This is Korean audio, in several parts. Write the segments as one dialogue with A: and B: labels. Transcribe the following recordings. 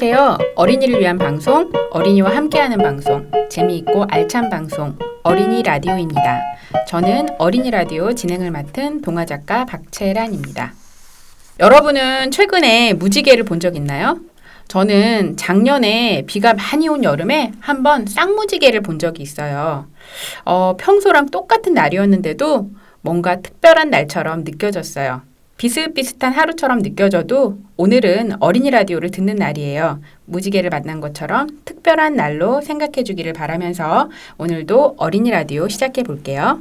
A: 안녕하세요. 어린이를 위한 방송, 어린이와 함께하는 방송, 재미있고 알찬 방송, 어린이 라디오입니다. 저는 어린이 라디오 진행을 맡은 동화작가 박채란입니다. 여러분은 최근에 무지개를 본 적 있나요? 저는 작년에 비가 많이 온 여름에 한번 쌍무지개를 본 적이 있어요. 평소랑 똑같은 날이었는데도 뭔가 특별한 날처럼 느껴졌어요. 비슷비슷한 하루처럼 느껴져도 오늘은 어린이 라디오를 듣는 날이에요. 무지개를 만난 것처럼 특별한 날로 생각해 주기를 바라면서 오늘도 어린이 라디오 시작해 볼게요.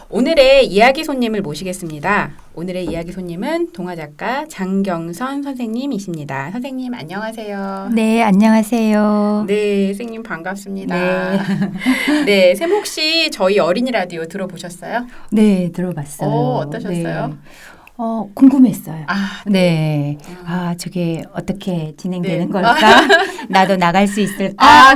A: 오늘의 이야기 손님을 모시겠습니다. 오늘의 이야기 손님은 동화작가 장경선 선생님이십니다. 선생님 안녕하세요.
B: 네, 안녕하세요.
A: 네, 선생님 반갑습니다.
B: 네.
A: 네, 쌤 혹시 저희 어린이 라디오 들어보셨어요?
B: 네, 들어봤어요.
A: 어떠셨어요?
B: 네. 궁금했어요.
A: 네.
B: 저게 어떻게 진행되는
A: 네.
B: 걸까? 나도 나갈 수 있을까?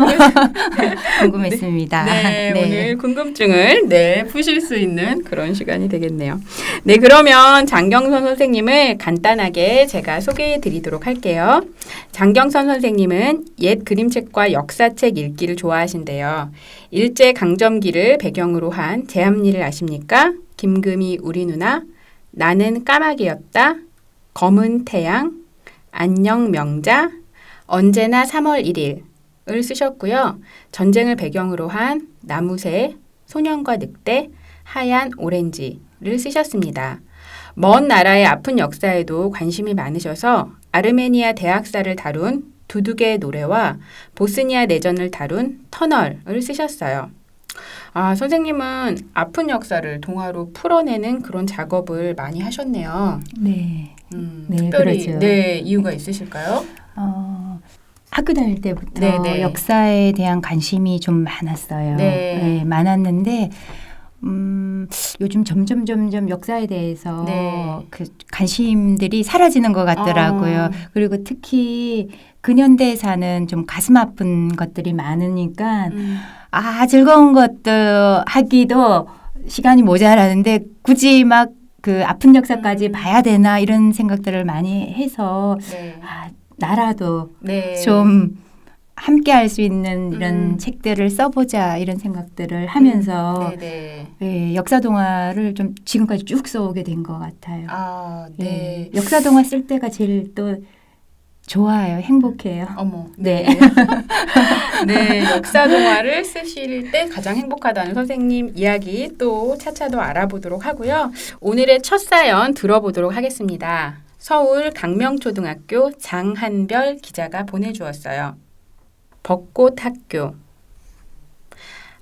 B: 궁금했습니다.
A: 네, 오늘 궁금증을 푸실 수 있는 그런 시간이 되겠네요. 네, 그러면 장경선 선생님을 간단하게 제가 소개해 드리도록 할게요. 장경선 선생님은 옛 그림책과 역사책 읽기를 좋아하신대요. 일제강점기를 배경으로 한 제 앞일을 아십니까? 김금희 우리 누나, 나는 까마귀였다, 검은 태양, 안녕 명자, 언제나 3월 1일을 쓰셨고요. 전쟁을 배경으로 한 나무새, 소년과 늑대, 하얀 오렌지를 쓰셨습니다. 먼 나라의 아픈 역사에도 관심이 많으셔서 아르메니아 대학살을 다룬 두둑의 노래와 보스니아 내전을 다룬 터널을 쓰셨어요. 선생님은 아픈 역사를 동화로 풀어내는 그런 작업을 많이 하셨네요.
B: 네.
A: 특별히
B: 그렇죠.
A: 이유가 있으실까요?
B: 학교 다닐 때부터
A: 네네.
B: 역사에 대한 관심이 좀 많았어요.
A: 네.
B: 많았는데 요즘 점점 역사에 대해서 그 관심들이 사라지는 것 같더라고요. 그리고 특히 근현대에 사는 좀 가슴 아픈 것들이 많으니까 즐거운 것도 하기도 시간이 모자라는데 굳이 막 그 아픈 역사까지 봐야 되나 이런 생각들을 많이 해서 나라도 좀 함께 할 수 있는 이런 책들을 써보자 이런 생각들을 하면서 역사 동화를 좀 지금까지 쭉 써오게 된 것 같아요. 역사 동화 쓸 때가 제일 또 좋아요. 행복해요.
A: 네, 역사 동화를 쓰실 때 가장 행복하다는 선생님 이야기 또 차차 더 알아보도록 하고요. 오늘의 첫 사연 들어보도록 하겠습니다. 서울 강명초등학교 장한별 기자가 보내주었어요. 벚꽃 학교.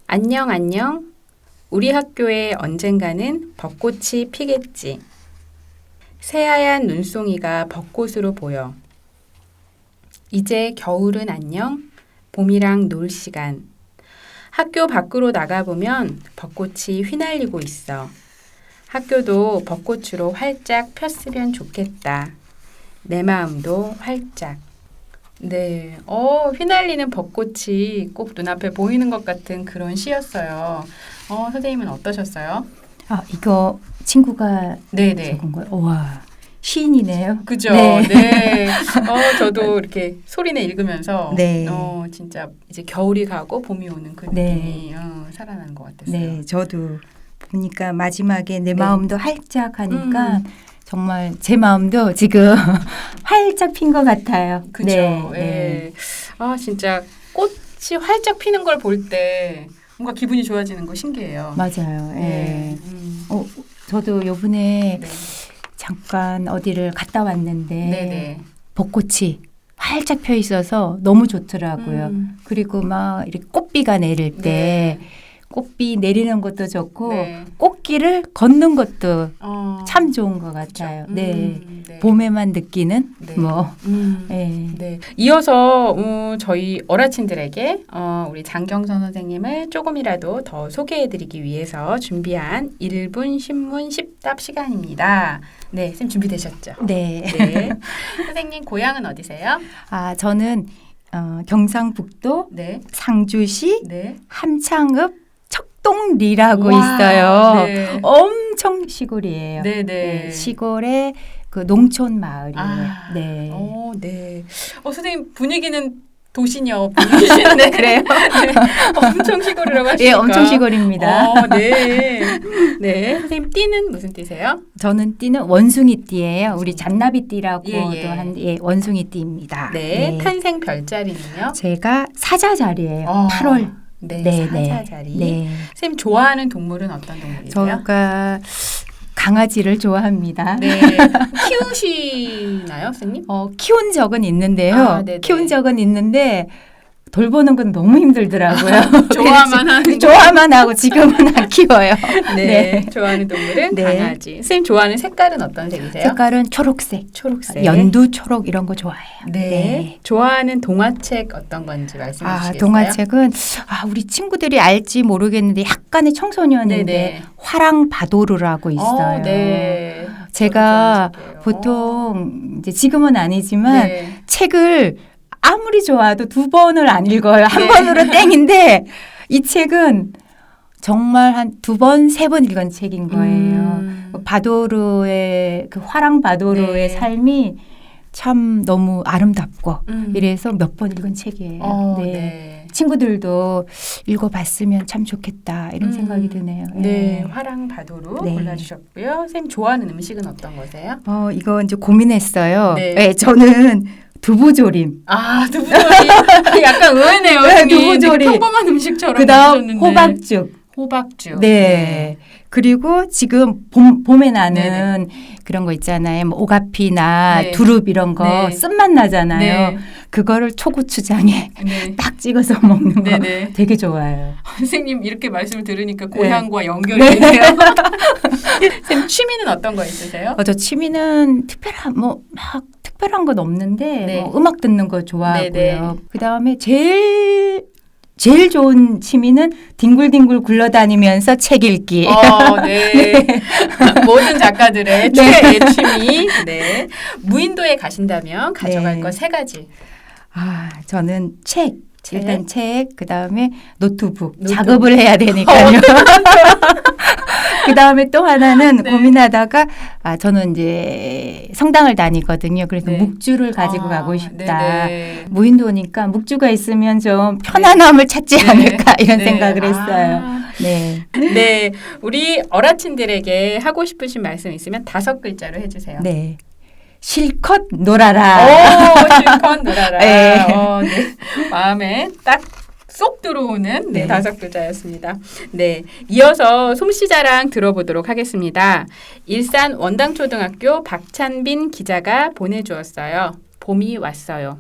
A: 안녕. 우리 학교에 언젠가는 벚꽃이 피겠지. 새하얀 눈송이가 벚꽃으로 보여. 이제 겨울은 안녕, 봄이랑 놀 시간. 학교 밖으로 나가보면 벚꽃이 휘날리고 있어. 학교도 벚꽃으로 활짝 폈으면 좋겠다. 내 마음도 활짝. 네, 휘날리는 벚꽃이 꼭 눈앞에 보이는 것 같은 그런 시였어요. 선생님은 어떠셨어요?
B: 이거 친구가 적은 거예요? 와, 시인이네요.
A: 그죠? 네. 저도 이렇게 소리내 읽으면서 진짜 이제 겨울이 가고 봄이 오는 그 느낌이 살아나는 것 같았어요.
B: 네, 저도 보니까 마지막에 내 마음도 활짝 하니까 정말 제 마음도 지금 활짝 핀 것 같아요.
A: 그죠? 진짜 꽃이 활짝 피는 걸 볼 때 뭔가 기분이 좋아지는 거 신기해요.
B: 맞아요. 저도 요번에 잠깐 어디를 갔다 왔는데 벚꽃이 활짝 펴 있어서 너무 좋더라고요. 그리고 막 이렇게 꽃비가 내릴 때 꽃비 내리는 것도 좋고 꽃길을 걷는 것도 참 좋은 것 같아요. 봄에만 느끼는
A: 이어서 저희 어라친들에게 우리 장경선 선생님을 조금이라도 더 소개해드리기 위해서 준비한 1분 신문 10답 시간입니다. 네, 쌤 준비되셨죠?
B: 네.
A: 선생님 고향은 어디세요?
B: 저는 경상북도 상주시 함창읍 척동리라고 있어요. 엄청 시골이에요. 시골에 그 농촌 마을이에요.
A: 아,
B: 네.
A: 네. 선생님 분위기는 도시녀 분이신데
B: 그래요?
A: 네, 엄청 시골이라고 하시니까.
B: 예, 엄청 시골입니다.
A: 네. 네. 선생님 띠는 무슨 띠세요?
B: 저는 띠는 원숭이띠예요. 우리 잔나비띠라고도
A: 예, 예.
B: 한 원숭이띠입니다.
A: 네. 탄생 별자리는요?
B: 제가 사자자리예요. 8월.
A: 네.
B: 네,
A: 사자자리.
B: 네.
A: 선생님 좋아하는 동물은 어떤 동물이세요?
B: 제가 강아지를 좋아합니다.
A: 네. 키우시나요, 선생님?
B: 키운 적은 있는데요.
A: 네네.
B: 키운 적은 있는데 돌보는 건 너무 힘들더라고요. 좋아만 하고 지금은 안 키워요.
A: 네. 좋아하는 동물은
B: 네.
A: 강아지. 선생님 좋아하는 색깔은 어떤 색이세요?
B: 색깔은 초록색,
A: 초록색.
B: 연두 초록 이런 거 좋아해요.
A: 네. 좋아하는 동화책 어떤 건지 말씀해 주시겠어요?
B: 동화책은 우리 친구들이 알지 모르겠는데 약간의 청소년인데
A: 네네.
B: 화랑바도르라고 있어요.
A: 네.
B: 제가
A: 저도 좋아할게요.
B: 보통 이제 지금은 아니지만
A: 네.
B: 책을 아무리 좋아도 2번을 안 읽어요. 한
A: 네.
B: 번으로 땡인데 이 책은 정말 한 2번, 3번 읽은 책인 거예요. 바도르의 그 화랑 바도르의
A: 네.
B: 삶이 참 너무 아름답고 이래서 몇 번 읽은 책이에요.
A: 네.
B: 친구들도 읽어봤으면 참 좋겠다 이런 생각이 드네요.
A: 네, 화랑 바도로
B: 네.
A: 골라주셨고요. 선생님 좋아하는 음식은 어떤 거세요?
B: 이거 이제 고민했어요.
A: 네.
B: 저는 두부조림.
A: 두부조림. 약간 의외네요.
B: 네,
A: 선생님.
B: 두부조림.
A: 되게 평범한 음식처럼
B: 그다음
A: 해주셨는데.
B: 호박죽.
A: 호박죽.
B: 네. 그리고 지금 봄에 나는 그런 거 있잖아요. 뭐 오가피나
A: 네.
B: 두릅 이런 거
A: 네.
B: 쓴맛 나잖아요.
A: 네.
B: 그거를 초고추장에
A: 네.
B: 딱 찍어서 먹는 거
A: 네네.
B: 되게 좋아요.
A: 선생님 이렇게 말씀을 들으니까 고향과 연결이
B: 네.
A: 되네요. 선생님 취미는 어떤 거 있으세요?
B: 저 취미는 특별한 건 없는데
A: 네.
B: 뭐 음악 듣는 거 좋아하고요.
A: 네네.
B: 그다음에 제일 좋은 취미는 뒹굴뒹굴 굴러다니면서 책 읽기.
A: 네. 모든 작가들의 최애 취미. 네. 무인도에 가신다면 가져갈
B: 네.
A: 것 3가지.
B: 저는 책. 일단 책, 그다음에 노트북.
A: 노트북.
B: 작업을 해야 되니까요. 그다음에 또 하나는
A: 네.
B: 고민하다가 저는 이제 성당을 다니거든요. 그래서
A: 네.
B: 묵주를 가지고 가고 싶다.
A: 네네.
B: 무인도니까 묵주가 있으면 좀 편안함을 찾지
A: 네.
B: 않을까 이런
A: 네.
B: 생각을 했어요. 네.
A: 네. 우리 어라친들에게 하고 싶으신 말씀 있으면 5글자로 해주세요.
B: 네. 실컷 놀아라.
A: 실컷 놀아라.
B: 네.
A: 네. 마음에 딱 쏙 들어오는
B: 네.
A: 5글자였습니다. 네, 이어서 솜씨 자랑 들어보도록 하겠습니다. 일산 원당초등학교 박찬빈 기자가 보내주었어요. 봄이 왔어요.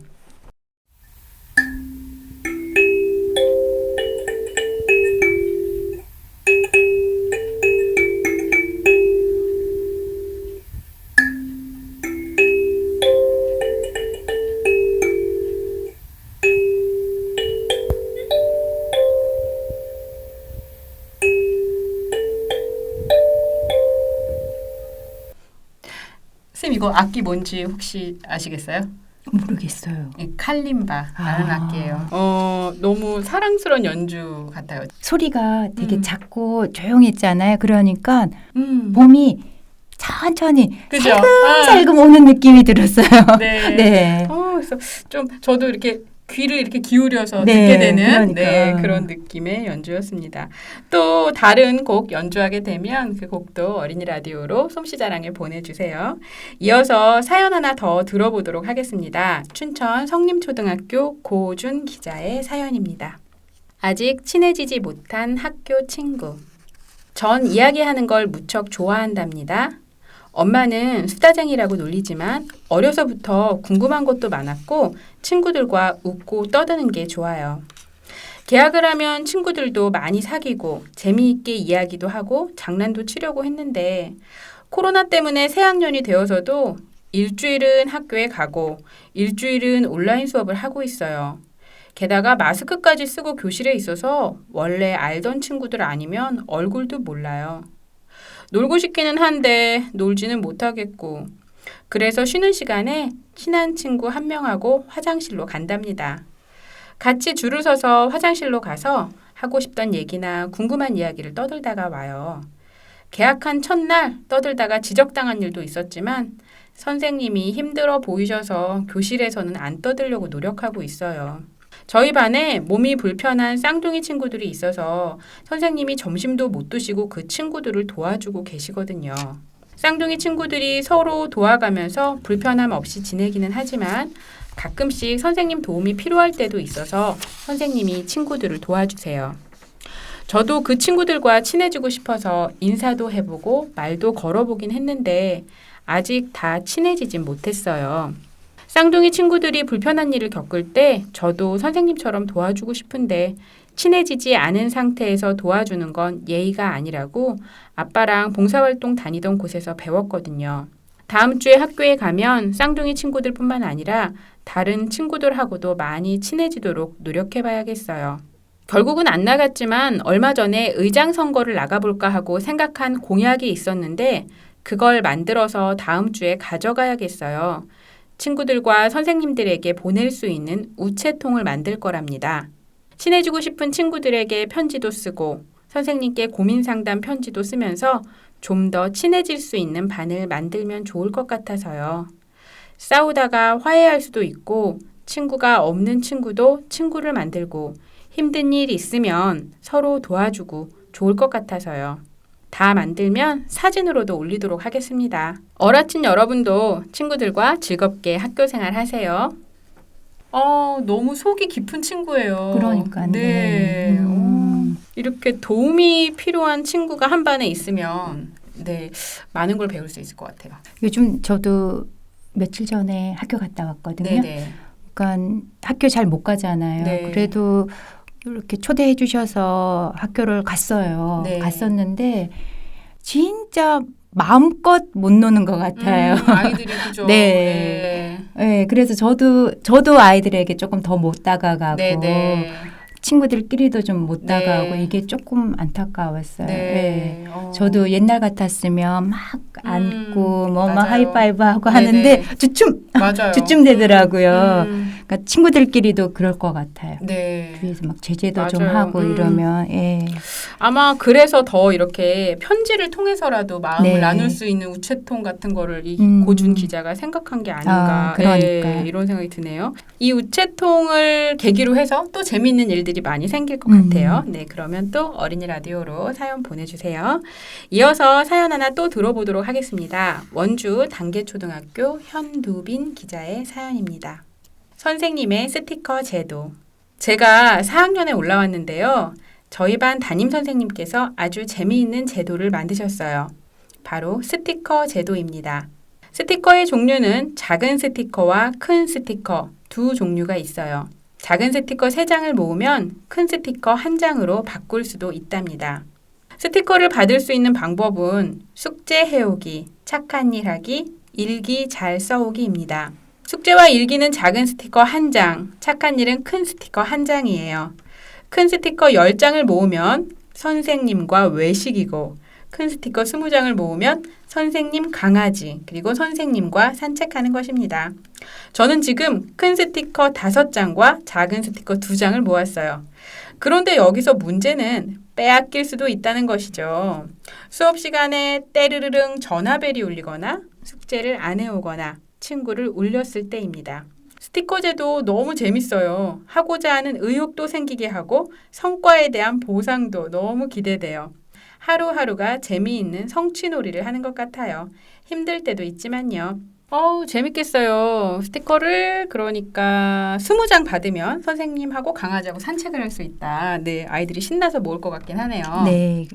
A: 쌤 이거 악기 뭔지 혹시 아시겠어요?
B: 모르겠어요.
A: 칼림바라는 악기예요. 너무 사랑스러운 연주 같아요.
B: 소리가 되게 작고 조용했잖아요. 그러니까
A: 봄
B: 봄이 천천히
A: 그죠?
B: 살금 오는 느낌이 들었어요.
A: 네.
B: 네.
A: 그래서 좀 저도 이렇게 귀를 이렇게 기울여서
B: 네,
A: 듣게 되는
B: 그러니까.
A: 네, 그런 느낌의 연주였습니다. 또 다른 곡 연주하게 되면 그 곡도 어린이 라디오로 솜씨자랑에 보내주세요. 이어서 사연 하나 더 들어보도록 하겠습니다. 춘천 성림초등학교 고준 기자의 사연입니다. 아직 친해지지 못한 학교 친구. 전 이야기하는 걸 무척 좋아한답니다. 엄마는 수다쟁이라고 놀리지만 어려서부터 궁금한 것도 많았고 친구들과 웃고 떠드는 게 좋아요. 계약을 하면 친구들도 많이 사귀고 재미있게 이야기도 하고 장난도 치려고 했는데 코로나 때문에 새학년이 되어서도 일주일은 학교에 가고 일주일은 온라인 수업을 하고 있어요. 게다가 마스크까지 쓰고 교실에 있어서 원래 알던 친구들 아니면 얼굴도 몰라요. 놀고 싶기는 한데 놀지는 못하겠고 그래서 쉬는 시간에 친한 친구 한 명하고 화장실로 간답니다. 같이 줄을 서서 화장실로 가서 하고 싶던 얘기나 궁금한 이야기를 떠들다가 와요. 개학한 첫날 떠들다가 지적당한 일도 있었지만 선생님이 힘들어 보이셔서 교실에서는 안 떠들려고 노력하고 있어요. 저희 반에 몸이 불편한 쌍둥이 친구들이 있어서 선생님이 점심도 못 드시고 그 친구들을 도와주고 계시거든요. 쌍둥이 친구들이 서로 도와가면서 불편함 없이 지내기는 하지만 가끔씩 선생님 도움이 필요할 때도 있어서 선생님이 친구들을 도와주세요. 저도 그 친구들과 친해지고 싶어서 인사도 해보고 말도 걸어보긴 했는데 아직 다 친해지진 못했어요. 쌍둥이 친구들이 불편한 일을 겪을 때 저도 선생님처럼 도와주고 싶은데 친해지지 않은 상태에서 도와주는 건 예의가 아니라고 아빠랑 봉사활동 다니던 곳에서 배웠거든요. 다음 주에 학교에 가면 쌍둥이 친구들뿐만 아니라 다른 친구들하고도 많이 친해지도록 노력해봐야겠어요. 결국은 안 나갔지만 얼마 전에 의장 선거를 나가볼까 하고 생각한 공약이 있었는데 그걸 만들어서 다음 주에 가져가야겠어요. 친구들과 선생님들에게 보낼 수 있는 우체통을 만들 거랍니다. 친해지고 싶은 친구들에게 편지도 쓰고 선생님께 고민 상담 편지도 쓰면서 좀 더 친해질 수 있는 반을 만들면 좋을 것 같아서요. 싸우다가 화해할 수도 있고 친구가 없는 친구도 친구를 만들고 힘든 일 있으면 서로 도와주고 좋을 것 같아서요. 다 만들면 사진으로도 올리도록 하겠습니다. 어라친 여러분도 친구들과 즐겁게 학교 생활 하세요. 너무 속이 깊은 친구예요.
B: 그러니까요.
A: 네. 이렇게 도움이 필요한 친구가 한 반에 있으면 네, 많은 걸 배울 수 있을 것 같아요.
B: 요즘 저도 며칠 전에 학교 갔다 왔거든요.
A: 네네.
B: 그러니까 학교 잘 못 가잖아요.
A: 네.
B: 그래도 이렇게 초대해 주셔서 학교를 갔어요.
A: 네.
B: 갔었는데 진짜 마음껏 못 노는 것 같아요.
A: 아이들이 그죠.
B: 네. 네. 그래서 저도 아이들에게 조금 더 못 다가가고
A: 네네.
B: 친구들끼리도 좀 못
A: 네.
B: 다가가고 이게 조금 안타까웠어요.
A: 네.
B: 네. 저도 옛날 같았으면 막 안고 막
A: 맞아요.
B: 하이파이브 하고
A: 네네.
B: 하는데
A: 맞아요.
B: 주춤 되더라고요. 그러니까 친구들끼리도 그럴 것 같아요.
A: 네.
B: 뒤에서 막 제재도 좀
A: 맞아요.
B: 하고 이러면 예.
A: 아마 그래서 더 이렇게 편지를 통해서라도 마음을
B: 네.
A: 나눌 수 있는 우체통 같은 거를 이 고준 기자가 생각한 게 아닌가
B: 그러니까.
A: 이런 생각이 드네요. 이 우체통을 계기로 해서 또 재미있는 일들이 많이 생길 것 같아요. 네, 그러면 또 어린이 라디오로 사연 보내주세요. 이어서 사연 하나 또 들어보도록 하겠습니다. 원주 단계초등학교 현두빈 기자의 사연입니다. 선생님의 스티커 제도. 제가 4학년에 올라왔는데요. 저희 반 담임 선생님께서 아주 재미있는 제도를 만드셨어요. 바로 스티커 제도입니다. 스티커의 종류는 작은 스티커와 큰 스티커 두 종류가 있어요. 작은 스티커 3장을 모으면 큰 스티커 1장으로 바꿀 수도 있답니다. 스티커를 받을 수 있는 방법은 숙제 해오기, 착한 일 하기, 일기 잘 써오기입니다. 숙제와 일기는 작은 스티커 1장, 착한 일은 큰 스티커 1장이에요. 큰 스티커 10장을 모으면 선생님과 외식이고 큰 스티커 20장을 모으면 선생님 강아지 그리고 선생님과 산책하는 것입니다. 저는 지금 큰 스티커 5장과 작은 스티커 2장을 모았어요. 그런데 여기서 문제는 빼앗길 수도 있다는 것이죠. 수업 시간에 때르르릉 전화벨이 울리거나 숙제를 안 해오거나 친구를 울렸을 때입니다. 스티커제도 너무 재밌어요. 하고자 하는 의욕도 생기게 하고 성과에 대한 보상도 너무 기대돼요. 하루하루가 재미있는 성취놀이를 하는 것 같아요. 힘들 때도 있지만요. 재밌겠어요. 스티커를 그러니까 20장 받으면 선생님하고 강아지하고 산책을 할 수 있다. 네, 아이들이 신나서 모을 것 같긴 하네요.
B: 네.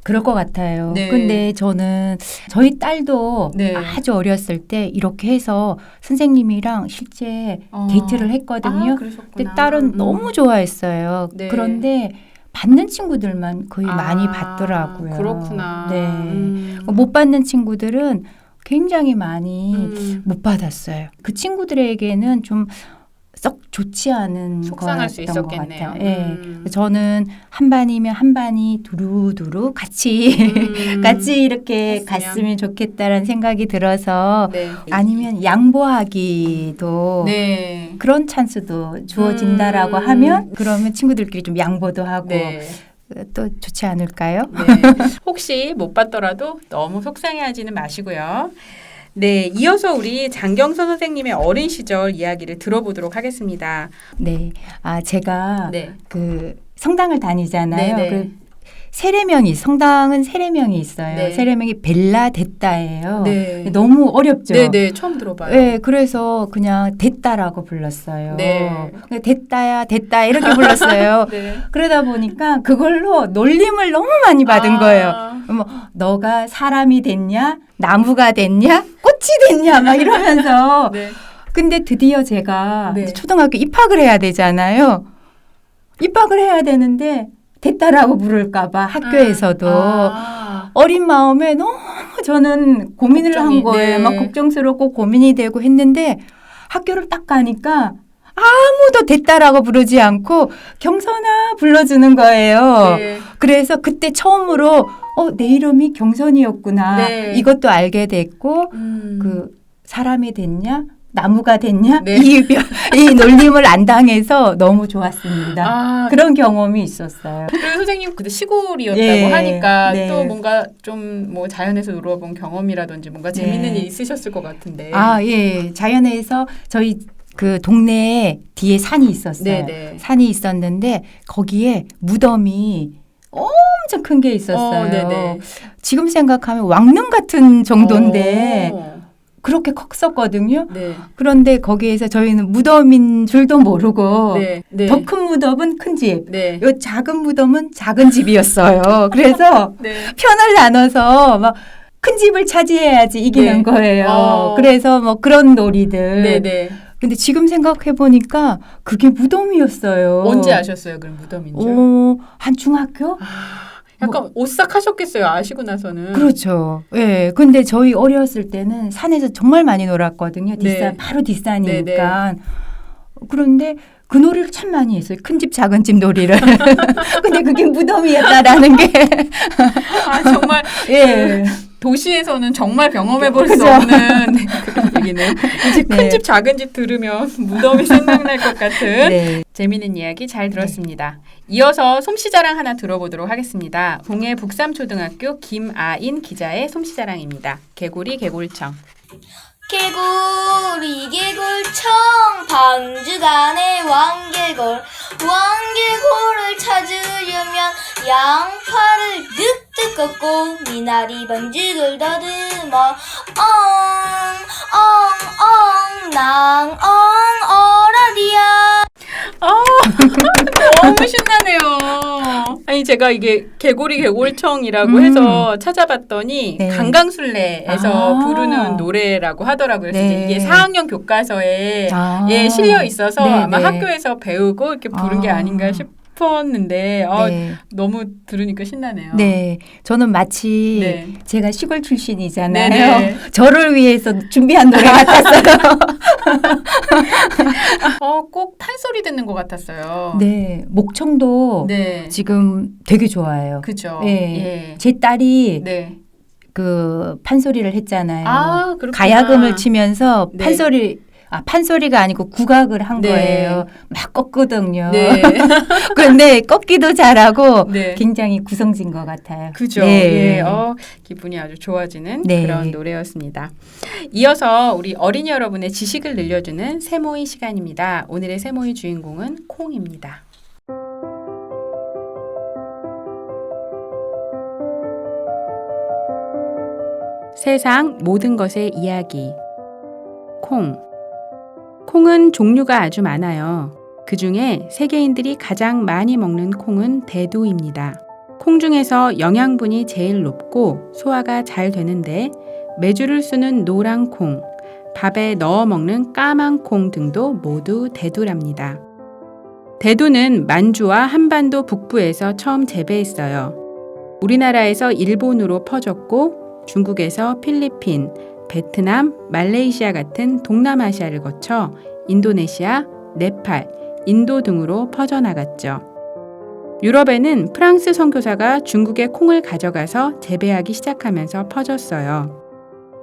B: 그럴 것 같아요.
A: 네.
B: 근데 저는 저희 딸도
A: 네.
B: 아주 어렸을 때 이렇게 해서 선생님이랑 실제 데이트를 했거든요.
A: 그러셨구나.
B: 근데 딸은 너무 좋아했어요.
A: 네.
B: 그런데 받는 친구들만 거의 많이 받더라고요.
A: 그렇구나.
B: 네. 못 받는 친구들은 굉장히 많이 못 받았어요. 그 친구들에게는 좀 썩 좋지 않은
A: 속상할 수
B: 거였던 것
A: 있었겠네요.
B: 같아요. 네. 저는 한 반이면 한 반이 두루두루 같이 이렇게
A: 했으면.
B: 갔으면 좋겠다라는 생각이 들어서
A: 네.
B: 아니면 양보하기도
A: 네.
B: 그런 찬스도 주어진다라고 하면 그러면 친구들끼리 좀 양보도 하고
A: 네.
B: 또 좋지 않을까요?
A: 네. 혹시 못 봤더라도 너무 속상해하지는 마시고요. 네, 이어서 우리 장경선 선생님의 어린 시절 이야기를 들어보도록 하겠습니다.
B: 네, 제가
A: 네.
B: 그 성당을 다니잖아요.
A: 네네.
B: 그 세례명이 성당은 세례명이 있어요.
A: 네.
B: 세례명이 벨라데따예요.
A: 네.
B: 너무 어렵죠.
A: 네, 처음 들어봐요.
B: 네, 그래서 그냥 데따라고 불렀어요.
A: 네.
B: 데따야, 데따 이렇게 불렀어요.
A: 네.
B: 그러다 보니까 그걸로 놀림을 너무 많이 받은 거예요. 뭐 너가 사람이 됐냐, 나무가 됐냐, 꽃이 됐냐 막 이러면서.
A: 네.
B: 근데 드디어 제가
A: 네.
B: 이제 초등학교 입학을 해야 되잖아요. 입학을 해야 되는데 됐다라고 부를까봐 학교에서도 어린 마음에 너무 저는 고민을 한 거예요.
A: 네.
B: 막 걱정스럽고 고민이 되고 했는데 학교를 딱 가니까 아무도 됐다라고 부르지 않고 경선아 불러주는 거예요.
A: 네.
B: 그래서 그때 처음으로 내 이름이 경선이었구나.
A: 네.
B: 이것도 알게 됐고 그 사람이 됐냐? 나무가 됐냐?
A: 네.
B: 이 놀림을 안 당해서 너무 좋았습니다. 그런 경험이 있었어요.
A: 그리고 선생님 그때 시골이었다고
B: 예,
A: 하니까
B: 네.
A: 또 뭔가 좀 뭐 자연에서 놀아본 경험이라든지 뭔가 재밌는
B: 네.
A: 일 있으셨을 것 같은데.
B: 예. 자연에서 저희 그 동네에 뒤에 산이 있었어요.
A: 네네.
B: 산이 있었는데 거기에 무덤이 엄청 큰 게 있었어요.
A: 네네.
B: 지금 생각하면 왕릉 같은 정도인데
A: 오.
B: 그렇게 컸었거든요.
A: 네.
B: 그런데 거기에서 저희는 무덤인 줄도 모르고
A: 네. 네.
B: 더 큰 무덤은 큰 집,
A: 네.
B: 요 작은 무덤은 작은 집이었어요. 그래서
A: 네.
B: 편을 나눠서 막 큰 집을 차지해야지 이기는
A: 네.
B: 거예요. 그래서 뭐 그런 놀이들.
A: 네네.
B: 근데 지금 생각해 보니까 그게 무덤이었어요.
A: 언제 아셨어요? 그럼 무덤인 줄?
B: 한 중학교?
A: 약간 오싹하셨겠어요. 아시고 나서는.
B: 그렇죠. 예. 근데 저희 어렸을 때는 산에서 정말 많이 놀았거든요. 뒷산,
A: 네.
B: 바로 뒷산이니까. 그런데 그 놀이를 참 많이 했어요. 큰 집, 작은 집 놀이를. 근데 그게 무덤이었다라는 게.
A: 정말.
B: 예.
A: 도시에서는 정말 경험해볼 수
B: 그죠?
A: 없는 그런 얘기는. 이제 큰
B: 네.
A: 집, 작은 집 들으면 무덤이 생각날 것 같은
B: 네.
A: 재미있는 이야기 잘 들었습니다. 이어서 솜씨자랑 하나 들어보도록 하겠습니다. 봉해 북삼초등학교 김아인 기자의 솜씨자랑입니다. 개구리 개골청.
C: 개구리 개굴청 방주간의 왕개골 왕개골을 찾으려면 양파를 늑득 꺾고 미나리 반죽을 더듬어 낭 어라디야.
A: 너무 신나네요. 아니 제가 이게 개구리 개골청이라고 해서 찾아봤더니
B: 네.
A: 강강술래에서 부르는 노래라고 하더라고요. 그래서
B: 네.
A: 이게 4학년 교과서에 실려 있어서
B: 네,
A: 아마
B: 네.
A: 학교에서 배우고 이렇게 부른 게 아닌가 싶었는데
B: 네.
A: 너무 들으니까 신나네요.
B: 네. 저는 마치
A: 네.
B: 제가 시골 출신이잖아요.
A: 네네.
B: 저를 위해서 준비한 노래 같았어요.
A: 꼭 판소리 듣는 것 같았어요.
B: 네. 목청도
A: 네.
B: 지금 되게 좋아요.
A: 그죠.
B: 네.
A: 예.
B: 제 딸이
A: 네.
B: 그 판소리를 했잖아요.
A: 그렇구나.
B: 가야금을 치면서
A: 네.
B: 판소리가 아니고 국악을 한
A: 네.
B: 거예요. 막 꺾거든요.
A: 네.
B: 그런데 꺾기도 잘하고
A: 네.
B: 굉장히 구성진 것 같아요.
A: 그죠.
B: 네.
A: 예. 기분이 아주 좋아지는
B: 네.
A: 그런 노래였습니다. 이어서 우리 어린이 여러분의 지식을 늘려주는 세모이 시간입니다. 오늘의 세모이 주인공은 콩입니다. 세상 모든 것의 이야기. 콩. 콩은 종류가 아주 많아요. 그 중에 세계인들이 가장 많이 먹는 콩은 대두입니다. 콩 중에서 영양분이 제일 높고 소화가 잘 되는데 메주를 쓰는 노란 콩, 밥에 넣어 먹는 까만 콩 등도 모두 대두랍니다. 대두는 만주와 한반도 북부에서 처음 재배했어요. 우리나라에서 일본으로 퍼졌고 중국에서 필리핀, 베트남, 말레이시아 같은 동남아시아를 거쳐 인도네시아, 네팔, 인도 등으로 퍼져나갔죠. 유럽에는 프랑스 선교사가 중국의 콩을 가져가서 재배하기 시작하면서 퍼졌어요.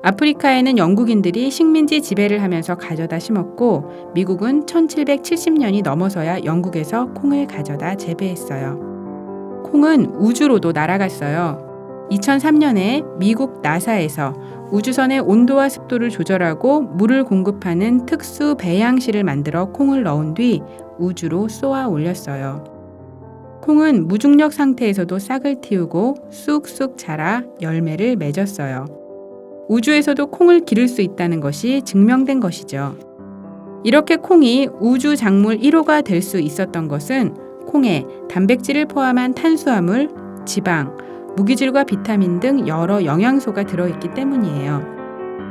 A: 아프리카에는 영국인들이 식민지 지배를 하면서 가져다 심었고 미국은 1770년이 넘어서야 영국에서 콩을 가져다 재배했어요. 콩은 우주로도 날아갔어요. 2003년에 미국 나사에서 우주선의 온도와 습도를 조절하고 물을 공급하는 특수 배양실을 만들어 콩을 넣은 뒤 우주로 쏘아 올렸어요. 콩은 무중력 상태에서도 싹을 틔우고 쑥쑥 자라 열매를 맺었어요. 우주에서도 콩을 기를 수 있다는 것이 증명된 것이죠. 이렇게 콩이 우주 작물 1호가 될 수 있었던 것은 콩에 단백질을 포함한 탄수화물, 지방, 무기질과 비타민 등 여러 영양소가 들어있기 때문이에요.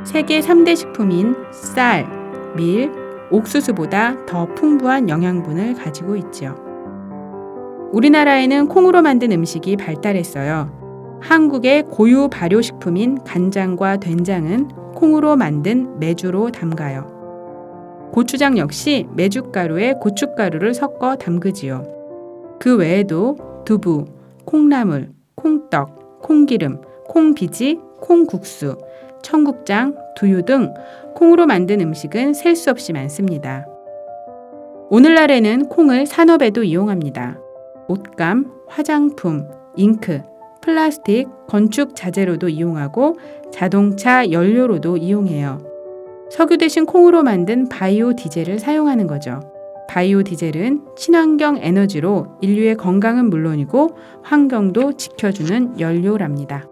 A: 세계 3대 식품인 쌀, 밀, 옥수수보다 더 풍부한 영양분을 가지고 있죠. 우리나라에는 콩으로 만든 음식이 발달했어요. 한국의 고유 발효식품인 간장과 된장은 콩으로 만든 메주로 담가요. 고추장 역시 메주가루에 고춧가루를 섞어 담그지요. 그 외에도 두부, 콩나물, 콩떡, 콩기름, 콩비지, 콩국수, 청국장, 두유 등 콩으로 만든 음식은 셀 수 없이 많습니다. 오늘날에는 콩을 산업에도 이용합니다. 옷감, 화장품, 잉크, 플라스틱, 건축 자재로도 이용하고 자동차 연료로도 이용해요. 석유 대신 콩으로 만든 바이오 디젤을 사용하는 거죠. 바이오 디젤은 친환경 에너지로 인류의 건강은 물론이고 환경도 지켜주는 연료랍니다.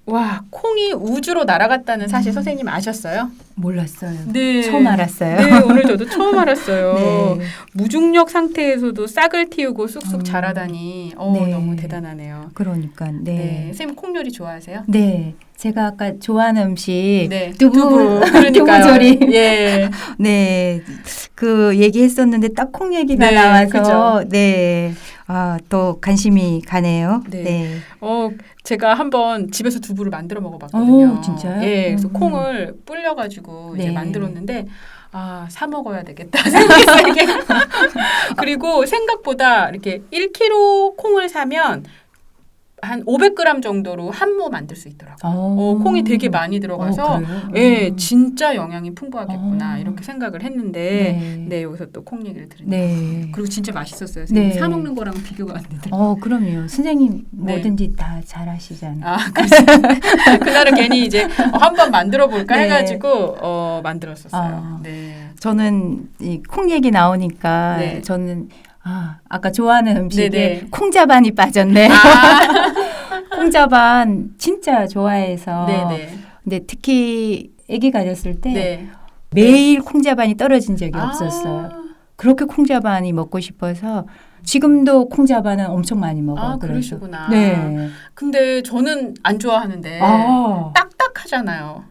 A: 와, 콩이 우주로 날아갔다는 사실 선생님 아셨어요?
B: 몰랐어요.
A: 네.
B: 처음 알았어요.
A: 네, 오늘 저도 처음 알았어요.
B: 네.
A: 무중력 상태에서도 싹을 틔우고 쑥쑥 자라다니
B: 네.
A: 너무 대단하네요.
B: 그러니까 네.
A: 선생님 콩 요리 좋아하세요?
B: 네. 제가 아까 좋아하는 음식
A: 네.
B: 두부
A: 그러니까요.
B: 두부조림.
A: 예.
B: 네. 그 얘기했었는데 딱 콩 얘기가
A: 네,
B: 나와서
A: 그죠.
B: 네. 아, 또 관심이 가네요.
A: 네.
B: 네.
A: 제가 한번 집에서 두부를 만들어 먹어봤거든요.
B: 오, 진짜요?
A: 예, 그래서 콩을 불려가지고 이제
B: 네.
A: 만들었는데 사 먹어야 되겠다 생각했어요. 이게. 그리고 생각보다 이렇게 1kg 콩을 사면 한 500g 정도로 한 모 만들 수 있더라고요. 콩이 되게 많이 들어가서 예, 진짜 영양이 풍부하겠구나 이렇게 생각을 했는데 네, 여기서 또 콩 얘기를 들으니까
B: 네.
A: 그리고 진짜 맛있었어요.
B: 네.
A: 사 먹는 거랑 비교가 안 되더라고요.
B: 그럼요. 선생님
A: 네.
B: 뭐든지 다 잘하시잖아요.
A: 그래서 그날은 괜히 이제 한번 만들어 볼까
B: 네.
A: 해가지고 만들었었어요. 네.
B: 저는 이 콩 얘기 나오니까
A: 네.
B: 저는 아까 좋아하는 음식에
A: 네네.
B: 콩자반이 빠졌네요. 콩자반 진짜 좋아해서.
A: 네네.
B: 근데 특히 아기 가졌을 때
A: 네.
B: 매일 콩자반이 떨어진 적이 없었어요. 그렇게 콩자반이 먹고 싶어서 지금도 콩자반은 엄청 많이 먹어요. 그래서.
A: 그러시구나.
B: 네.
A: 근데 저는 안 좋아하는데 딱딱하잖아요.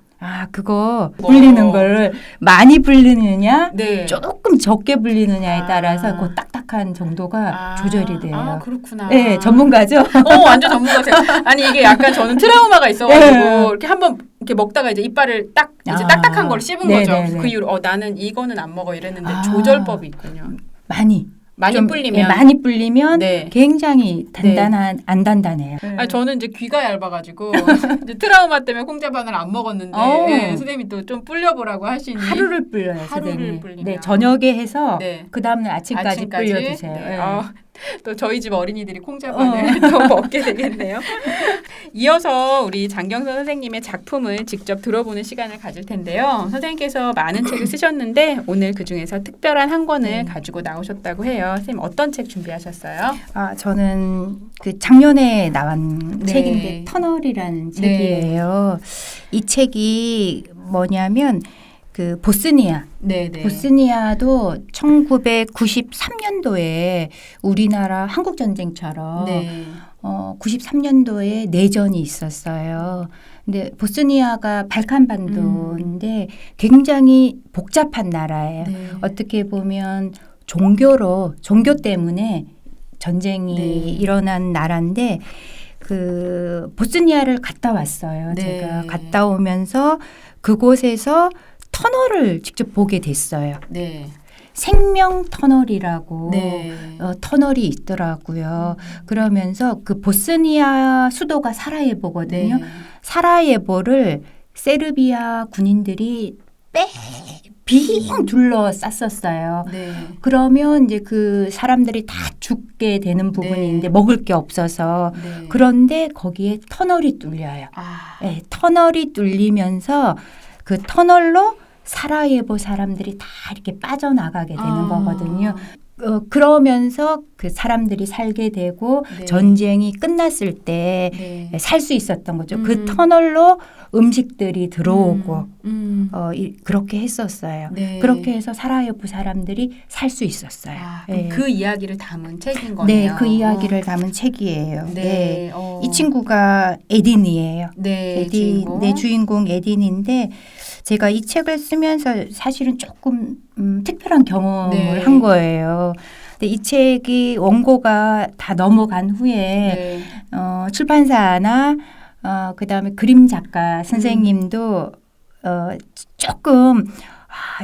B: 그거 불리는 걸 많이 불리느냐,
A: 네.
B: 조금 적게 불리느냐에 따라서 그 딱딱한 정도가 조절이 돼요.
A: 그렇구나.
B: 네, 전문가죠?
A: 완전 전문가세요. 아니, 이게 약간 저는 트라우마가 있어가지고,
B: 네.
A: 이렇게 한번 이렇게 먹다가 이제 이빨을 이제 딱딱한 걸 씹은 거죠.
B: 네네네.
A: 그 이후로, 나는 이거는 안 먹어 이랬는데, 조절법이 있군요.
B: 많이
A: 많이 불리면.
B: 예, 많이 불리면
A: 네.
B: 굉장히 안 단단해요.
A: 저는 이제 귀가 얇아가지고 이제 트라우마 때문에 콩자반을 안 먹었는데 선생님이 또 좀 불려보라고 하시니
B: 하루를 불려요,
A: 하루를
B: 선생님.
A: 불리면.
B: 네, 저녁에 해서
A: 네.
B: 그 다음날 아침까지 불려주세요.
A: 네.
B: 네.
A: 또 저희 집 어린이들이 콩자반을 또 먹게 되겠네요. 이어서 우리 장경선 선생님의 작품을 직접 들어보는 시간을 가질 텐데요. 선생님께서 많은 책을 쓰셨는데 오늘 그중에서 특별한 한 권을 가지고 나오셨다고 해요. 선생님 어떤 책 준비하셨어요?
B: 저는 그 작년에 나온
A: 네.
B: 책인데 터널이라는 책이에요. 이 책이 뭐냐면 그 보스니아.
A: 네네.
B: 보스니아도 1993년도에 우리나라 한국 전쟁처럼 93년도에 내전이 있었어요. 근데 보스니아가 발칸반도인데 굉장히 복잡한 나라예요.
A: 네.
B: 어떻게 보면 종교 때문에 전쟁이 일어난 나라인데 그 보스니아를 갔다 왔어요. 제가 갔다 오면서 그곳에서 터널을 직접 보게 됐어요.
A: 네.
B: 생명 터널이라고
A: 네.
B: 터널이 있더라고요. 그러면서 그 보스니아 수도가 사라예보거든요.
A: 네.
B: 사라예보를 세르비아 군인들이 빙 둘러쌌었어요.
A: 네.
B: 그러면 이제 그 사람들이 다 죽게 되는 부분이
A: 네.
B: 있는데 먹을 게 없어서
A: 네.
B: 그런데 거기에 터널이 뚫려요.
A: 아.
B: 네, 터널이 뚫리면서 그 터널로 사라예보 사람들이 다 이렇게 빠져나가게 되는 거거든요. 그러면서 그 사람들이 살게 되고
A: 네.
B: 전쟁이 끝났을 때
A: 네.
B: 살 수 있었던 거죠. 그 터널로 음식들이 들어오고 그렇게 했었어요.
A: 네.
B: 그렇게 해서 사라예보 사람들이 살 수 있었어요.
A: 아, 그럼
B: 네.
A: 그 이야기를 담은 책인
B: 네,
A: 거네요.
B: 그 이야기를 담은 책이에요.
A: 네.
B: 네.
A: 어.
B: 이 친구가 에딘이에요.
A: 네,
B: 주인공 에딘인데 제가 이 책을 쓰면서 사실은 조금 특별한 경험을
A: 네.
B: 한 거예요. 근데 이 책이 원고가 다 넘어간 후에
A: 네.
B: 출판사나 그다음에 그림 작가 선생님도 조금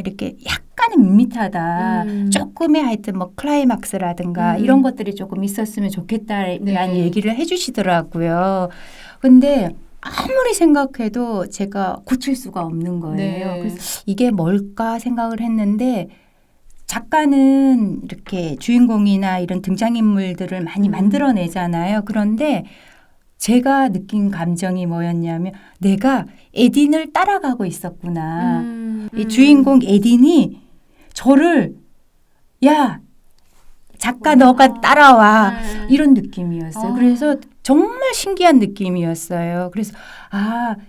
B: 이렇게 약간은 밋밋하다. 조금의 하여튼 뭐 클라이막스라든가 이런 것들이 조금 있었으면 좋겠다라는
A: 네.
B: 얘기를 해주시더라고요. 근데 아무리 생각해도 제가 고칠 수가 없는 거예요.
A: 네.
B: 그래서 이게 뭘까 생각을 했는데 작가는 이렇게 주인공이나 이런 등장인물들을 많이 만들어내잖아요. 그런데 제가 느낀 감정이 뭐였냐면 내가 에딘을 따라가고 있었구나. 이 주인공 에딘이 저를 야 작가 너가 따라와 이런 느낌이었어요. 그래서 정말 신기한 느낌이었어요. 그래서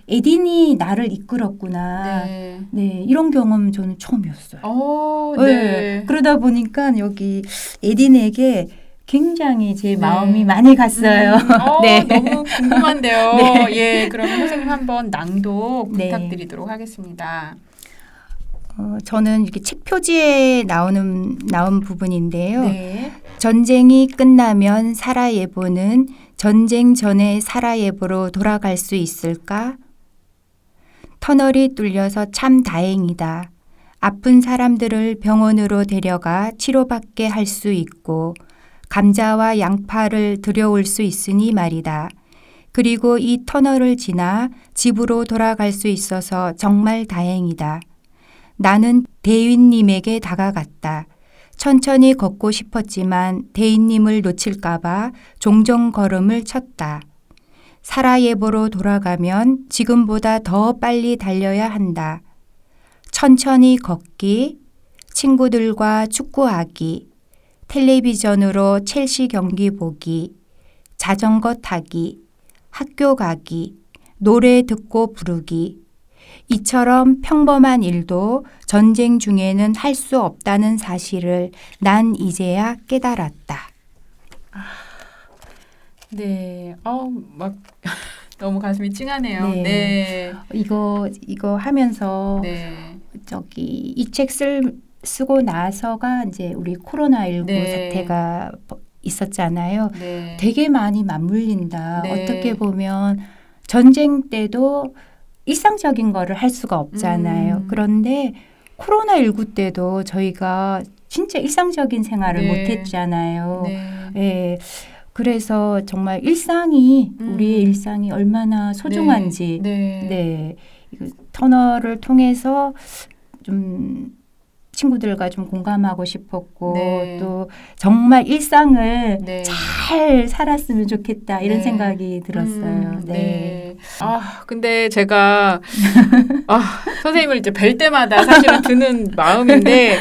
B: 에딘이 나를 이끌었구나.
A: 네.
B: 네, 이런 경험 저는 처음이었어요.
A: 네.
B: 네. 그러다 보니까 여기 에딘에게 굉장히 제
A: 네.
B: 마음이 많이 갔어요.
A: 네. 너무 궁금한데요.
B: 네.
A: 예, 그러면 선생님 한번 낭독
B: 네.
A: 부탁드리도록 하겠습니다.
B: 저는 이렇게 책 표지에 나온 부분인데요.
A: 네.
B: 전쟁이 끝나면 사라예보는 전쟁 전의 사라예보로 돌아갈 수 있을까? 터널이 뚫려서 참 다행이다. 아픈 사람들을 병원으로 데려가 치료받게 할 수 있고 감자와 양파를 들여올 수 있으니 말이다. 그리고 이 터널을 지나 집으로 돌아갈 수 있어서 정말 다행이다. 나는 대윈님에게 다가갔다. 천천히 걷고 싶었지만 대인님을 놓칠까봐 종종 걸음을 쳤다. 사라예보로 돌아가면 지금보다 더 빨리 달려야 한다. 천천히 걷기, 친구들과 축구하기, 텔레비전으로 첼시 경기 보기, 자전거 타기, 학교 가기, 노래 듣고 부르기. 이처럼 평범한 일도 전쟁 중에는 할 수 없다는 사실을 난 이제야 깨달았다.
A: 네. 막 너무 가슴이 찡하네요.
B: 네.
A: 네.
B: 이거 하면서
A: 네.
B: 이 책 쓰고 나서가 이제 우리 코로나19
A: 네.
B: 사태가 있었잖아요.
A: 네.
B: 되게 많이 맞물린다.
A: 네.
B: 어떻게 보면 전쟁 때도 일상적인 거를 할 수가 없잖아요. 그런데 코로나19 때도 저희가 진짜 일상적인 생활을
A: 네.
B: 못했잖아요.
A: 네.
B: 네. 그래서 정말 우리의 일상이 얼마나 소중한지
A: 네.
B: 이거 터널을 통해서 좀 친구들과 좀 공감하고 싶었고
A: 네.
B: 또 정말 일상을
A: 네.
B: 잘 살았으면 좋겠다 이런
A: 네.
B: 생각이 들었어요.
A: 네. 근데 제가 선생님을 이제 뵐 때마다 사실은 드는 마음인데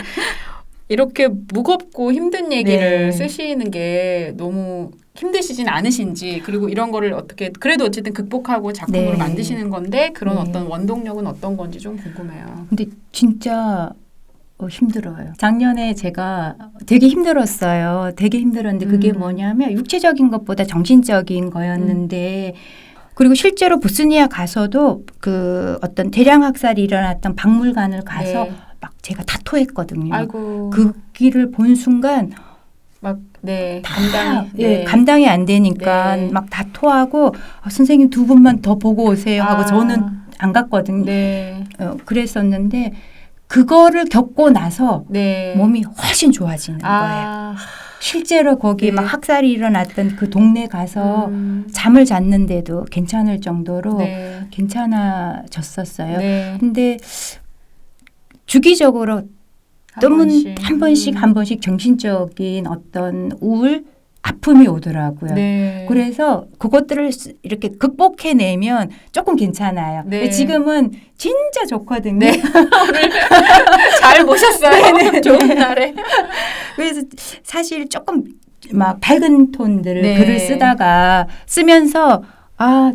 A: 이렇게 무겁고 힘든 얘기를
B: 네.
A: 쓰시는 게 너무 힘드시진 않으신지 그리고 이런 거를 그래도 어쨌든 극복하고 작품으로
B: 네.
A: 만드시는 건데 그런
B: 네.
A: 어떤 원동력은 어떤 건지 좀 궁금해요.
B: 근데 진짜 힘들어요. 작년에 제가 되게 힘들었어요. 되게 힘들었는데 그게 뭐냐면 육체적인 것보다 정신적인 거였는데 그리고 실제로 보스니아 가서도 그 어떤 대량 학살이 일어났던 박물관을 가서
A: 네.
B: 막 제가 다 토했거든요.
A: 아이고.
B: 그 길을 본 순간 감당이 안 되니까
A: 네.
B: 막 다 토하고 선생님 2분만 더 보고 오세요 하고 저는 안 갔거든요.
A: 네.
B: 그랬었는데 그거를 겪고 나서
A: 네.
B: 몸이 훨씬 좋아지는 거예요. 실제로 거기
A: 네.
B: 막 학살이 일어났던 그 동네 가서 잠을 잤는데도 괜찮을 정도로
A: 네.
B: 괜찮아졌었어요.
A: 네.
B: 근데 주기적으로 한 번씩 정신적인 어떤 우울, 아픔이 오더라고요.
A: 네.
B: 그래서 그것들을 이렇게 극복해내면 조금 괜찮아요.
A: 네.
B: 근데 지금은 진짜 좋거든요.
A: 네. 오늘 잘 모셨어요. 좋은 날에.
B: 그래서 사실 조금 막 밝은 톤들을
A: 네.
B: 글을 쓰면서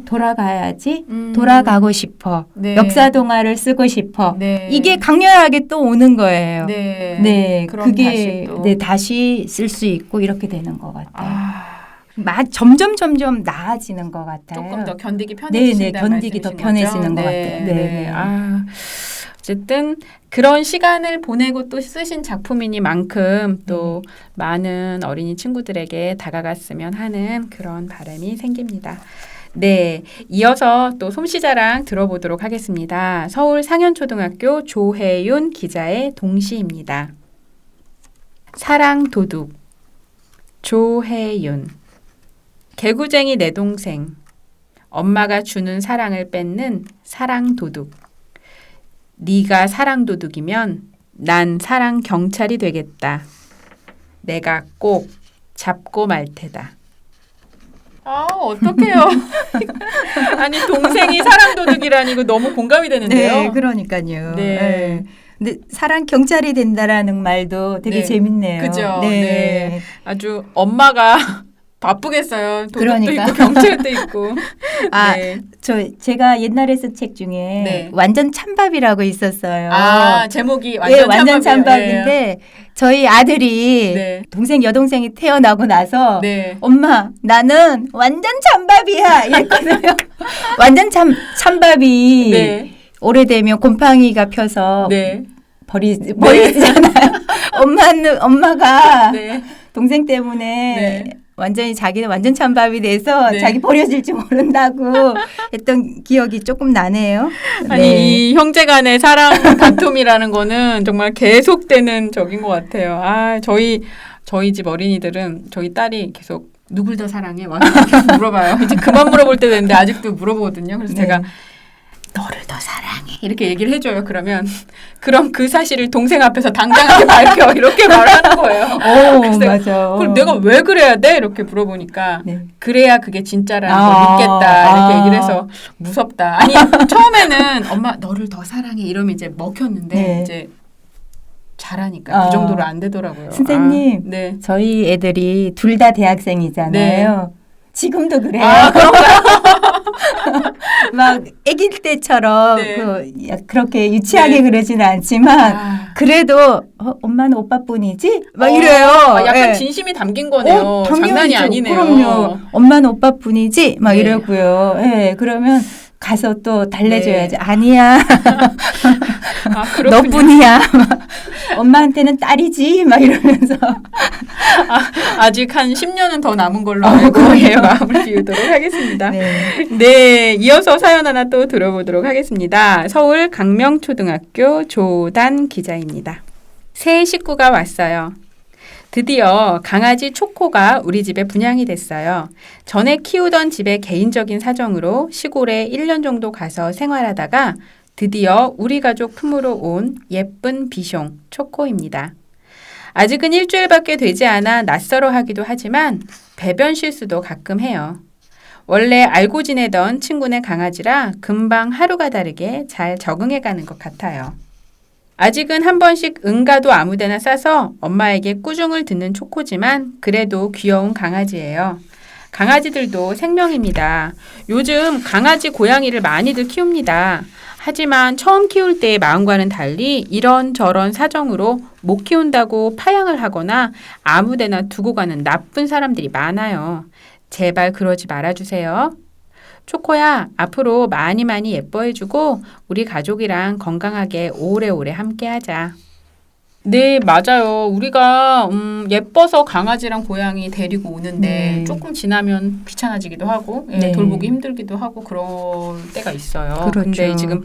B: 돌아가야지. 돌아가고 싶어.
A: 네.
B: 역사 동화를 쓰고 싶어.
A: 네.
B: 이게 강렬하게 또 오는 거예요.
A: 네.
B: 네,
A: 그럼
B: 그게
A: 다시 또.
B: 다시 쓸 수 있고 이렇게 되는 것 같아요. 점점 나아지는 것 같아요.
A: 조금 더 견디기 편해지신다는
B: 네, 견디기 더
A: 말씀이신
B: 편해지는
A: 거죠?
B: 것 같아요. 네.
A: 어쨌든 그런 시간을 보내고 또 쓰신 작품이니만큼 또 많은 어린이 친구들에게 다가갔으면 하는 그런 바람이 생깁니다. 네, 이어서 또 솜씨자랑 들어보도록 하겠습니다. 서울 상현초등학교 조혜윤 기자의 동시입니다. 사랑도둑. 조혜윤. 개구쟁이 내 동생. 엄마가 주는 사랑을 뺏는 사랑도둑. 네가 사랑도둑이면 난 사랑경찰이 되겠다. 내가 꼭 잡고 말 테다. 어떡해요. 아니 동생이 사랑도둑이라니 이거 너무 공감이 되는데요.
B: 네, 그러니까요.
A: 네.
B: 네. 근데 사랑 경찰이 된다라는 말도 되게
A: 네.
B: 재밌네요.
A: 그죠.
B: 네.
A: 네. 아주 엄마가 바쁘겠어요. 도둑도
B: 그러니까.
A: 있고 경찰도 있고. 네.
B: 제가 옛날에 쓴 책 중에
A: 네.
B: 완전 찬밥이라고 있었어요.
A: 제목이
B: 완전
A: 찬밥이에요.
B: 찬밥인데 저희 아들이
A: 네.
B: 동생 여동생이 태어나고 나서
A: 네.
B: 엄마 나는 완전 찬밥이야 이랬거든요. 완전 찬밥이
A: 네.
B: 오래되면 곰팡이가 펴서
A: 네.
B: 버리잖아요. 엄마가
A: 네.
B: 동생 때문에
A: 네.
B: 완전히 자기는 완전 찬밥이 돼서
A: 네.
B: 자기 버려질지 모른다고 했던 기억이 조금 나네요.
A: 아니
B: 네.
A: 이 형제간의 사랑 다툼이라는 거는 정말 계속되는 적인 것 같아요. 저희 집 어린이들은 저희 딸이 계속 누굴 더 사랑해? 와서 계속 물어봐요. 이제 그만 물어볼 때 됐는데 아직도 물어보거든요. 그래서
B: 네.
A: 제가 너를 더 사랑해 이렇게 얘기를 해줘요. 그럼 그 사실을 동생 앞에서 당당하게 밝혀 이렇게 말하는 거예요. 그래서
B: 맞아.
A: 그럼 내가 왜 그래야 돼? 이렇게 물어보니까
B: 네.
A: 그래야 그게 진짜라는 걸 믿겠다 이렇게 얘기를 해서 무섭다. 아니 처음에는 엄마 너를 더 사랑해 이러면 이제 먹혔는데
B: 네.
A: 이제 잘하니까 그 정도로 안 되더라고요.
B: 선생님,
A: 네.
B: 저희 애들이 둘 다 대학생이잖아요. 지금도 그래요. 막 아기 때처럼
A: 네.
B: 그렇게 유치하게
A: 네.
B: 그러지는 않지만 그래도 엄마는 오빠뿐이지? 막 이래요.
A: 약간
B: 예.
A: 진심이 담긴 거네요. 장난이
B: 당연히죠.
A: 아니네요.
B: 그럼요. 엄마는 오빠뿐이지? 막
A: 네.
B: 이러고요. 예, 그러면 가서 또 달래줘야지.
A: 네.
B: 아니야.
A: 그렇군요.
B: 너뿐이야. 엄마한테는 딸이지. 막 이러면서.
A: 아직 한 10년은 더 남은 걸로 알고 예, 마음을 비우도록 하겠습니다.
B: 네.
A: 네, 이어서 사연 하나 또 들어보도록 하겠습니다. 서울 강명초등학교 조단 기자입니다. 새 식구가 왔어요. 드디어 강아지 초코가 우리 집에 분양이 됐어요. 전에 키우던 집의 개인적인 사정으로 시골에 1년 정도 가서 생활하다가 드디어 우리 가족 품으로 온 예쁜 비숑 초코입니다. 아직은 일주일밖에 되지 않아 낯설어 하기도 하지만 배변 실수도 가끔 해요. 원래 알고 지내던 친구네 강아지라 금방 하루가 다르게 잘 적응해가는 것 같아요. 아직은 한 번씩 응가도 아무데나 싸서 엄마에게 꾸중을 듣는 초코지만 그래도 귀여운 강아지예요. 강아지들도 생명입니다. 요즘 강아지, 고양이를 많이들 키웁니다. 하지만 처음 키울 때의 마음과는 달리 이런저런 사정으로 못 키운다고 파양을 하거나 아무데나 두고 가는 나쁜 사람들이 많아요. 제발 그러지 말아주세요. 초코야, 앞으로 많이 예뻐해주고 우리 가족이랑 건강하게 오래오래 함께하자. 네, 맞아요. 우리가 예뻐서 강아지랑 고양이 데리고 오는데 조금 지나면 귀찮아지기도 하고
B: 네.
A: 돌보기 힘들기도 하고 그럴 때가 있어요.
B: 그렇죠.
A: 근데 지금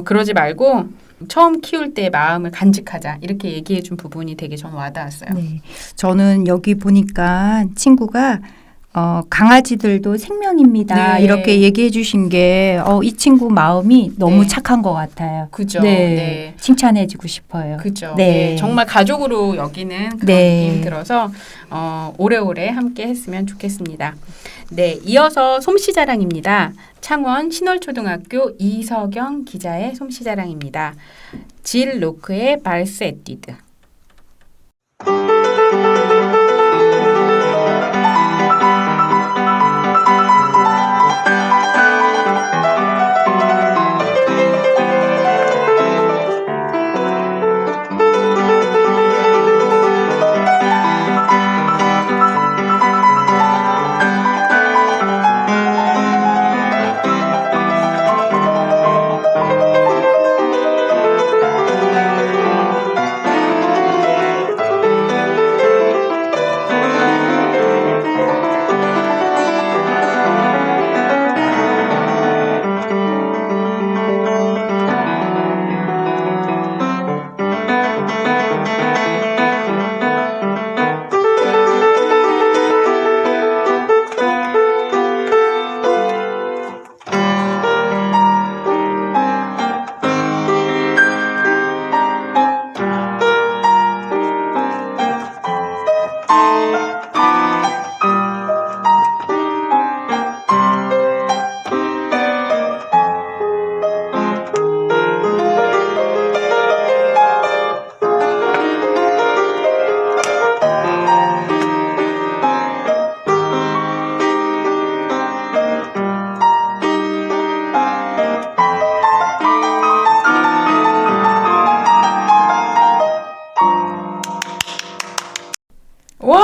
A: 그러지 말고 처음 키울 때 마음을 간직하자 이렇게 얘기해 준 부분이 되게 전 와닿았어요.
B: 네. 저는 여기 보니까 친구가 강아지들도 생명입니다.
A: 네.
B: 이렇게 얘기해 주신 게 이 친구 마음이 너무
A: 네.
B: 착한 것 같아요.
A: 그죠.
B: 네.
A: 네.
B: 칭찬해주고 싶어요.
A: 그죠.
B: 네.
A: 네. 정말 가족으로 여기는 그런
B: 네.
A: 느낌 들어서 오래오래 함께 했으면 좋겠습니다. 네, 이어서 솜씨자랑입니다. 창원 신월초등학교 이석영 기자의 솜씨자랑입니다. 질 로크의 발스 에뛰드. 와,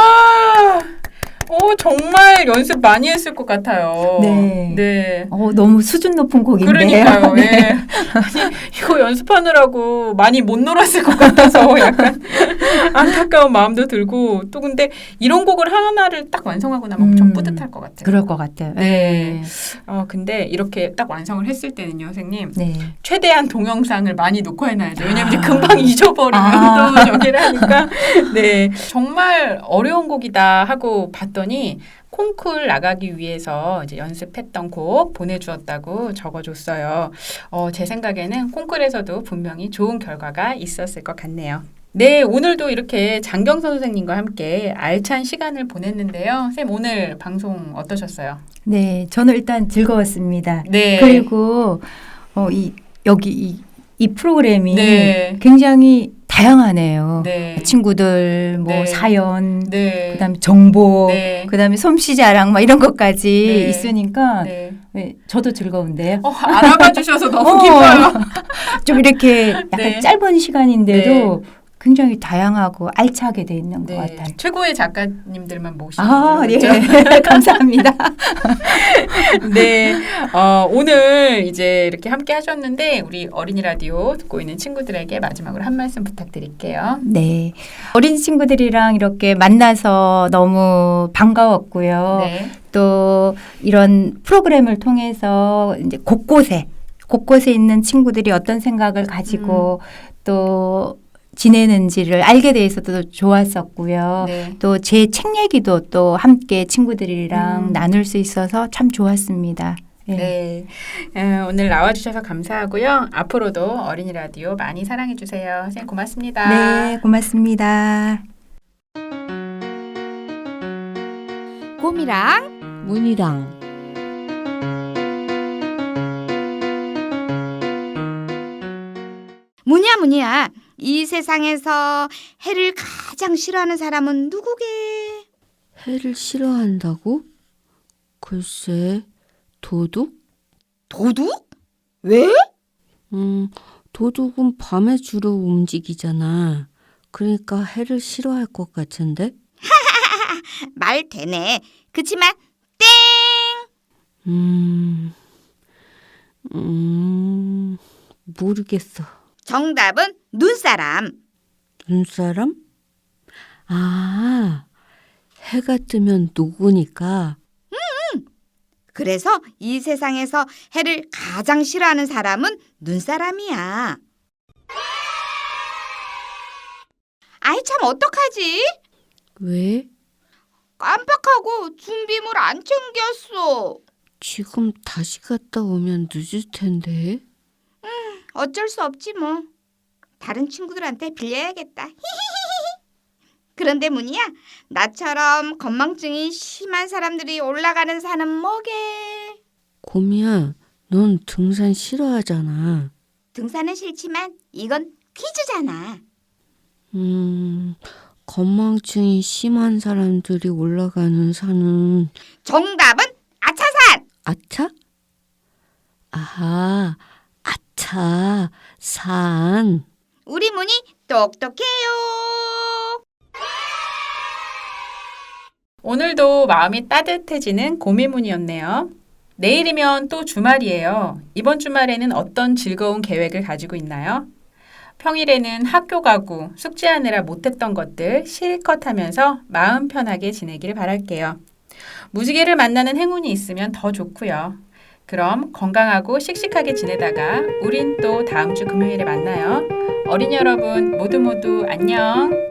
A: 정말 연습 많이 했을 것 같아요.
B: 네.
A: 네.
B: 너무 수준 높은 곡인데요.
A: 그러니까요.
B: 네.
A: 예. 아니, 이거 연습하느라고 많이 못 놀았을 것 같아서 약간 안타까운 마음도 들고 또 근데 이런 곡을 하나를 딱 완성하고 나면 엄청 뿌듯할 것 같아요.
B: 그럴 것 같아요.
A: 네. 근데 이렇게 딱 완성을 했을 때는요, 선생님.
B: 네.
A: 최대한 동영상을 많이 녹화해놔야죠. 왜냐면 이제 금방 잊어버리면 또 저기를 하니까. 네. 정말 어려운 곡이다 하고 봤더니 콩쿨 나가기 위해서 이제 연습했던 곡 보내주었다고 적어줬어요. 제 생각에는 콩쿨에서도 분명히 좋은 결과가 있었을 것 같네요. 네, 오늘도 이렇게 장경선 선생님과 함께 알찬 시간을 보냈는데요. 선생님 오늘 방송 어떠셨어요?
B: 네, 저는 일단 즐거웠습니다.
A: 네.
B: 그리고 여기 이 프로그램이
A: 네.
B: 굉장히 다양하네요.
A: 네.
B: 친구들 뭐
A: 네.
B: 사연,
A: 네.
B: 그다음에 정보,
A: 네.
B: 그다음에 솜씨자랑 막 이런 것까지
A: 네.
B: 있으니까
A: 네.
B: 네, 저도 즐거운데요.
A: 알아봐 주셔서 너무 기뻐요.
B: 좀 이렇게 약간
A: 네.
B: 짧은 시간인데도 굉장히 다양하고 알차게 돼 있는 것
A: 네.
B: 같아요.
A: 최고의 작가님들만 모시고
B: 예.
A: 그렇죠?
B: 감사합니다.
A: 네, 오늘 이제 이렇게 함께 하셨는데 우리 어린이 라디오 듣고 있는 친구들에게 마지막으로 한 말씀 부탁드릴게요.
B: 네. 어린 친구들이랑 이렇게 만나서 너무 반가웠고요.
A: 네,
B: 또 이런 프로그램을 통해서 이제 곳곳에 있는 친구들이 어떤 생각을 가지고 또 지내는지를 알게 돼서도 좋았었고요.
A: 네.
B: 또 제 책 얘기도 또 함께 친구들이랑 나눌 수 있어서 참 좋았습니다.
A: 네. 오늘 나와주셔서 감사하고요. 앞으로도 어린이 라디오 많이 사랑해주세요. 선생님 고맙습니다.
B: 네, 고맙습니다.
D: 꿈이랑 문이랑
E: 문이야 이 세상에서 해를 가장 싫어하는 사람은 누구게?
D: 해를 싫어한다고? 글쎄, 도둑?
E: 도둑? 왜?
D: 도둑은 밤에 주로 움직이잖아. 그러니까 해를 싫어할 것 같은데?
E: 말 되네. 그치만
D: 모르겠어.
E: 정답은 눈사람.
D: 눈사람? 아, 해가 뜨면 녹으니까.
E: 그래서 이 세상에서 해를 가장 싫어하는 사람은 눈사람이야. 아이 참 어떡하지?
D: 왜?
E: 깜빡하고 준비물 안 챙겼어.
D: 지금 다시 갔다 오면 늦을 텐데.
E: 어쩔 수 없지 뭐. 다른 친구들한테 빌려야겠다. 그런데 문희야, 나처럼 건망증이 심한 사람들이 올라가는 산은 뭐게?
D: 곰이야, 넌 등산 싫어하잖아.
E: 등산은 싫지만 이건 퀴즈잖아.
D: 건망증이 심한 사람들이 올라가는 산은
E: 정답은 아차산!
D: 아차? 아하, 아차, 산.
E: 우리 문희 똑똑해요.
A: 오늘도 마음이 따뜻해지는 고미문이었네요. 내일이면 또 주말이에요. 이번 주말에는 어떤 즐거운 계획을 가지고 있나요? 평일에는 학교 가고 숙제하느라 못했던 것들 실컷 하면서 마음 편하게 지내길 바랄게요. 무지개를 만나는 행운이 있으면 더 좋고요. 그럼 건강하고 씩씩하게 지내다가 우린 또 다음 주 금요일에 만나요. 어린이 여러분 모두 안녕.